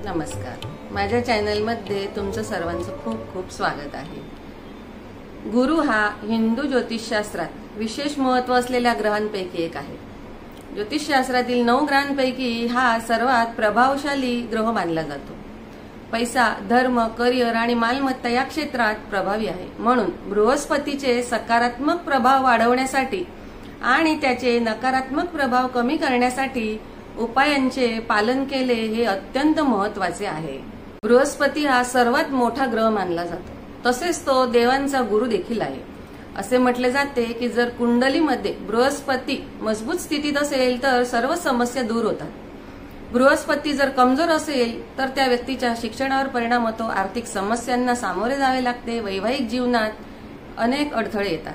नमस्कार. माझ्या चॅनलमध्ये तुमचं सर्वांचं खूप खूप स्वागत आहे. गुरु हा हिंदू ज्योतिषशास्त्रात विशेष महत्त्व असलेल्या ग्रहांपैकी एक आहे. ज्योतिषशास्त्रातील 9 ग्रहांपैकी हा सर्वात प्रभावशाली ग्रह मानला जातो. पैसा, धर्म, करिअर आणि मालमत्ता या क्षेत्रात प्रभावी आहे. म्हणून बृहस्पतीचे सकारात्मक प्रभाव वाढवण्यासाठी आणि त्याचे नकारात्मक प्रभाव कमी करण्यासाठी उपायांचे पालन केले हे अत्यंत महत्त्वाचे आहे. बृहस्पती हा सर्वात मोठा ग्रह मानला जातो. तसेच तो देवांचा गुरु देखील आहे. असे म्हटले जाते की जर कुंडलीमध्ये बृहस्पती मजबूत स्थितीत असेल तर सर्व समस्या दूर होतात. बृहस्पती जर कमजोर असेल तर त्या व्यक्तीच्या शिक्षणावर परिणाम होतो, आर्थिक समस्यांना सामोरे जावे लागते, वैवाहिक जीवनात अनेक अडथळे येतात.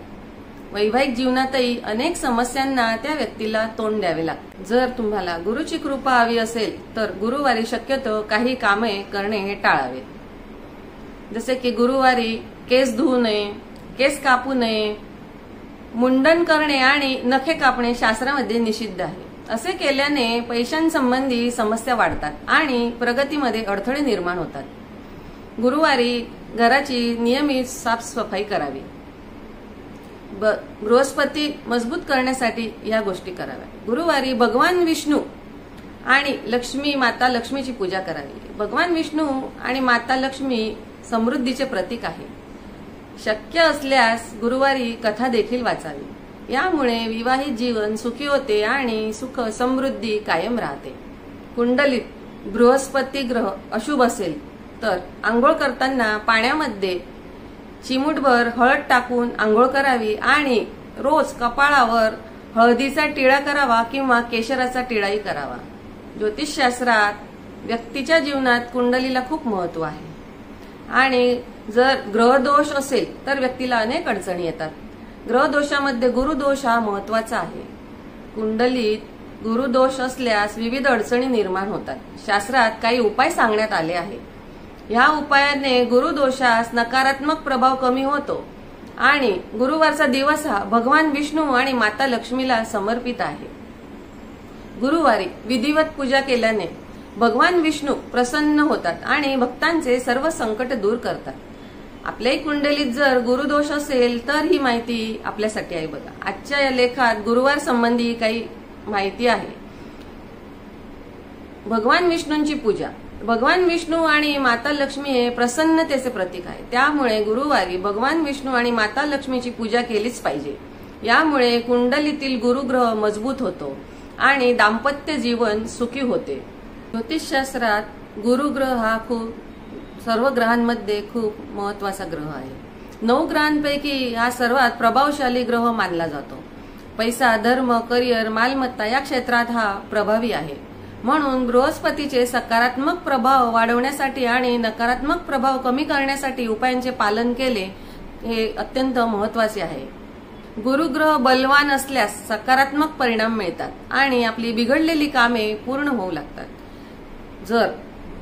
वैवाहिक जीवनातही अनेक समस्यांना त्या व्यक्तीला तोंड द्यावे लागते. जर तुम्हाला गुरुची कृपा हवी असेल तर गुरुवारी शक्यतो काही कामे करणे हे टाळावे. जसे की गुरुवारी केस धुवू नये, केस कापू नये, मुंडन करणे आणि नखे कापणे शास्त्रामध्ये निषिद्ध आहे. असे केल्याने पैशांसंबंधी समस्या वाढतात आणि प्रगतीमध्ये अडथळे निर्माण होतात. गुरुवारी घराची नियमित साफसफाई करावी. बृहस्पती मजबूत करण्यासाठी या गोष्टी कराव्या. गुरुवारी भगवान विष्णू आणि लक्ष्मी, माता लक्ष्मीची पूजा करावी. भगवान विष्णू आणि माता लक्ष्मी समृद्धीचे प्रतीक आहे. शक्य असल्यास गुरुवारी कथा देखील वाचावी. यामुळे विवाहित जीवन सुखी होते आणि सुख समृद्धी कायम राहते. कुंडलीत बृहस्पती ग्रह अशुभ असेल तर आंघोळ करताना पाण्यामध्ये चिमूटभर हळद टाकून आंघोळ करावी आणि रोज कपाळावर हळदीचा टिळा करावा किंवा केशराचा टिळाही करावा. ज्योतिषशास्त्रात व्यक्तीच्या जीवनात कुंडलीला खूप महत्त्व आहे आणि जर ग्रहदोष असेल तर व्यक्तीला अनेक अडचणी येतात. ग्रहदोषामध्ये गुरुदोष हा महत्त्वाचा आहे. कुंडलीत गुरुदोष असल्यास विविध अडचणी निर्माण होतात. शास्त्रात काही उपाय सांगण्यात आले आहेत. या उपायाने गुरुदोषास नकारात्मक प्रभाव कमी होतो आणि गुरुवारचा दिवस हा भगवान विष्णू आणि माता लक्ष्मीला समर्पित आहे. गुरुवारी विधिवत पूजा केल्याने भगवान विष्णू प्रसन्न होतात आणि भक्तांचे सर्व संकट दूर करतात. आपल्याही कुंडलीत जर गुरुदोष असेल तर ही माहिती आपल्यासाठी आहे. बघा, आजच्या या लेखात गुरुवार संबंधी काही माहिती आहे. भगवान विष्णूंची पूजा. भगवान विष्णू आणि माता लक्ष्मी हे प्रसन्नतेचे प्रतीक आहे. त्यामुळे गुरुवारी भगवान विष्णू आणि माता लक्ष्मीची पूजा केलीच पाहिजे. यामुळे कुंडलीतील गुरुग्रह मजबूत होतो आणि दाम्पत्य जीवन सुखी होते. ज्योतिषशास्त्रात गुरुग्रह हा सर्व ग्रहांमध्ये खूप महत्त्वाचा ग्रह आहे. 9 ग्रहांपैकी हा सर्वात प्रभावशाली ग्रह मानला जातो. पैसा, धर्म, करिअर, मालमत्ता या क्षेत्रात हा प्रभावी आहे. म्हणून बृहस्पतीचे सकारात्मक प्रभाव वाढवण्यासाठी आणि नकारात्मक प्रभाव कमी करण्यासाठी उपायांचे पालन केले हे अत्यंत महत्त्वाचे आहे. गुरुग्रह बलवान असल्यास सकारात्मक परिणाम मिळतात आणि आपली बिघडलेली कामे पूर्ण होऊ लागतात. जर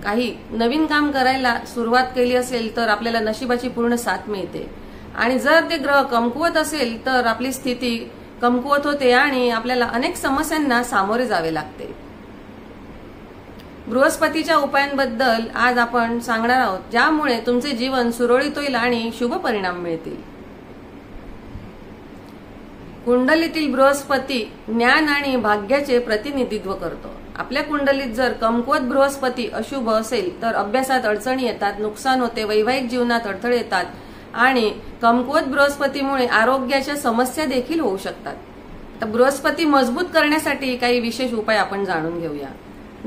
काही नवीन काम करायला सुरुवात केली असेल तर आपल्याला नशिबाची पूर्ण साथ मिळते आणि जर ते ग्रह कमकुवत असेल तर आपली स्थिती कमकुवत होते आणि आपल्याला अनेक समस्यांना सामोरे जावे लागते. बृहस्पतीच्या उपायांबद्दल आज आपण सांगणार आहोत, ज्यामुळे तुमचे जीवन सुरळीत होईल आणि शुभ परिणाम मिळतील. कुंडलीतील बृहस्पती ज्ञान आणि भाग्याचे प्रतिनिधित्व करतो. आपल्या कुंडलीत जर कमकुवत बृहस्पती अशुभ असेल तर अभ्यासात अडचणी येतात, नुकसान होते, वैवाहिक जीवनात अडथळे येतात आणि कमकुवत बृहस्पतीमुळे आरोग्याच्या समस्या देखील होऊ शकतात. तर बृहस्पती मजबूत करण्यासाठी काही विशेष उपाय आपण जाणून घेऊया.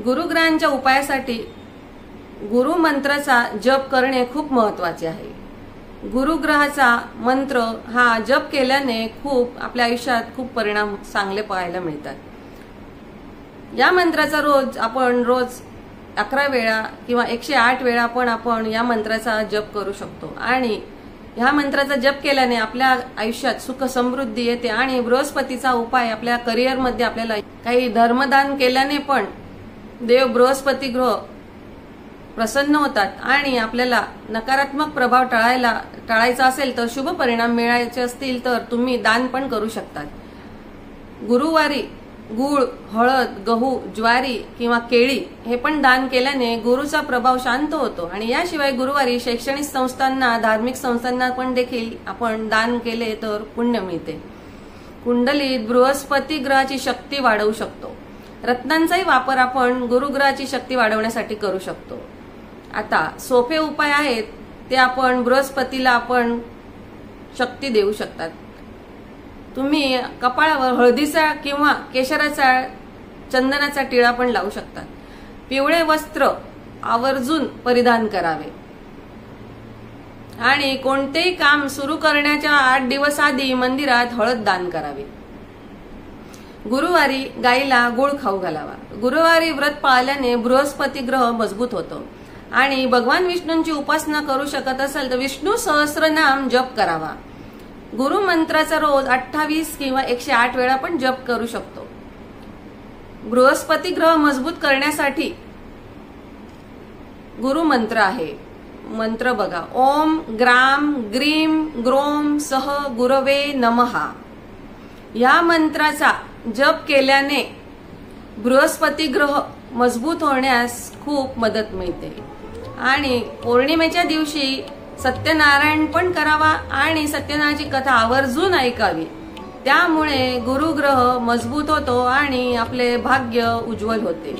गुरुग्रहांच्या उपायासाठी गुरु मंत्राचा जप करणे खूप महत्त्वाचे आहे. गुरुग्रहाचा मंत्र हा जप केल्याने आपल्या आयुष्यात खूप परिणाम चांगले पाहायला मिळतात. या मंत्राचा आपण रोज 11 वेळा किंवा 108 वेळा आपण या मंत्राचा जप करू शकतो आणि ह्या मंत्राचा जप केल्याने आपल्या आयुष्यात सुख समृद्धी येते. आणि बृहस्पतीचा उपाय आपल्या करिअरमध्ये आपल्याला काही धर्मदान केल्याने पण देव बृहस्पती ग्रह प्रसन्न होतात आणि आपल्याला नकारात्मक प्रभाव टाळायचा असेल तर शुभ परिणाम मिळायचे असतील तर तुम्ही दान पण करू शकतात. गुरुवारी गूळ, हळद, गहू, ज्वारी किंवा केळी हे पण दान केल्याने गुरुचा प्रभाव शांत होतो. आणि याशिवाय गुरुवारी शैक्षणिक संस्थांना, धार्मिक संस्थांना पण देखील आपण दान केले तर पुण्य मिळते. कुंडलीत बृहस्पती ग्रहाची शक्ती वाढवू शकतो. रत्नांचाही वापर आपण गुरुग्रहाची शक्ती वाढवण्यासाठी करू शकतो. आता सोपे उपाय आहेत ते आपण बृहस्पतीला आपण शक्ती देऊ शकतात. तुम्ही कपाळावर हळदीचा किंवा केशराचा, चंदनाचा टिळा पण लावू शकतात. पिवळे वस्त्र आवर्जून परिधान करावे आणि कोणतेही काम सुरू करण्याच्या 8 दिवस आधी मंदिरात हळद दान करावी. गुरुवारी गायीला गुळ खाऊ घालावा. गुरुवारी व्रत पाळल्याने बृहस्पती ग्रह मजबूत होतो. आणि भगवान विष्णूंची उपासना करू शकत असाल तर विष्णू सहस्रनाम जप करावा. गुरु मंत्राचा रोज 28 किंवा 108 वेळा पण जप करू शकतो. बृहस्पती ग्रह मजबूत करण्यासाठी गुरु मंत्र आहे. मंत्र बघा, ओम ग्राम ग्रीम ग्रोम सह गुरवे नमहा. या मंत्राचा जप केल्याने बृहस्पती ग्रह मजबूत होण्यास खूप मदत मिळते. आणि पौर्णिमेच्या दिवशी सत्यनारायण पण करावा आणि सत्यनारायणाची कथा आवर्जून ऐकावी. त्यामुळे गुरुग्रह मजबूत होतो आणि आपले भाग्य उज्ज्वल होते.